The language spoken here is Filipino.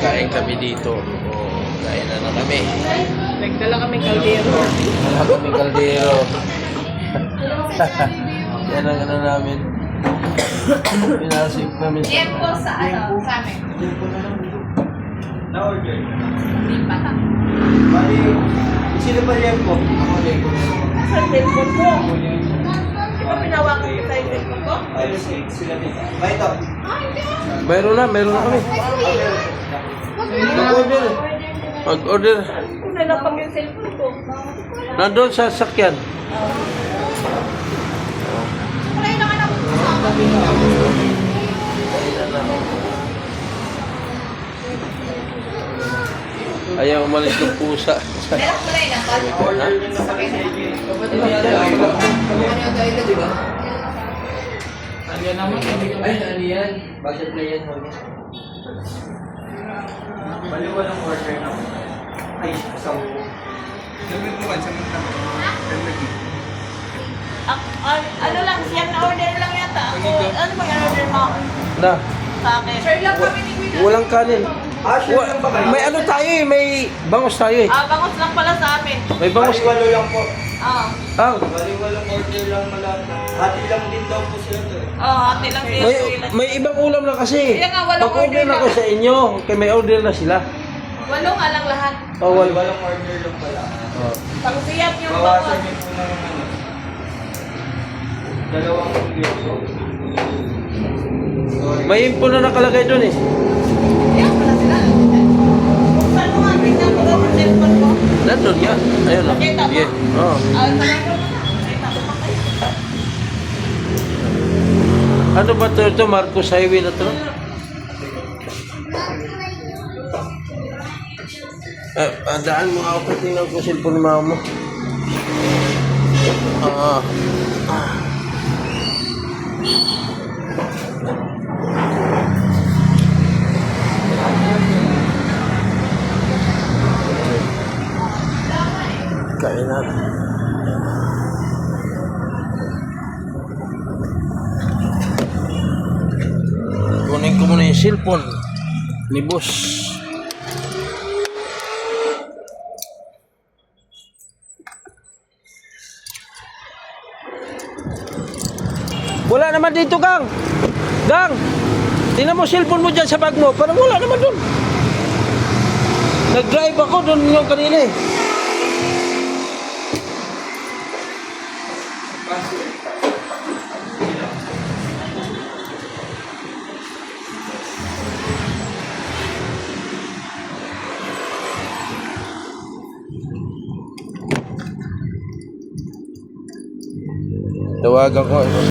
Kain kami dito. Kain na kami. Nagdala kaming kaldero. Wala kaming kaldero. Yan ang ano namin. Pinasip namin sa... Tempo sa ano? Sa amin. Na-order. Hindi pa na. Bali, sino pa yan po? Ako Lego. Sa tempo ko. Di ba pinawakan ko tayo tempo ko? Ay, sila dito. Ba ito? Mayroon na kami. Mag-order. Mag-order. Kung nalapag yung cellphone ko. Nandun sa sakyan. Kulay naman ako. Ayaw umalis ng pusa. Meron kulay na ba? Order din na sa kanya. Ano yan naman? Ay, ano yan? Budget na yan. Bali, walang order na. Ay, 10. Ano lang, siyang na-order lang yata. Ako, ano ba order mo? Na, Sa akin. Sure lang kami ni Queen. walang kanin. Sure lang ba kayo? May ano tayo eh, may bangos tayo eh. Bangos lang pala sa amin. May bangos. Bali, walo lang po. Ah, Bali, walang order lang malata. Hati lang din daw po sila to. Hati lang sila. may ibang ulam na kasi. Kaya nga, walang Pag-order order na ko lang. sa inyo, kaya may order na sila. Walo nga lang lahat. Oh, Bali, wal. walang order lang pala. Pangsiyap yung Bawasan bangos. niyo po ng ano. 2 kilo. May info na nakalagay doon eh. Ayan pala sila. Buksan mo nga, tingnan ko yung cellphone ko. Nandun yan. Ayun o. Nakita mo? Sige. Oo. Sarado mo na. Nakita mo pa kayo. Ano ba ito? Marcos Highway na ito? Daan mo ako kung tingnan ko cellphone ni mama mo. Kain natin. Kunin ko muna yung cellphone ni boss. Wala naman dito, Gang. Gang, tingnan mo cellphone mo dyan sa bag mo. Parang wala naman dun. Nag-drive ako dun yung kanina eh. Tawagan ko.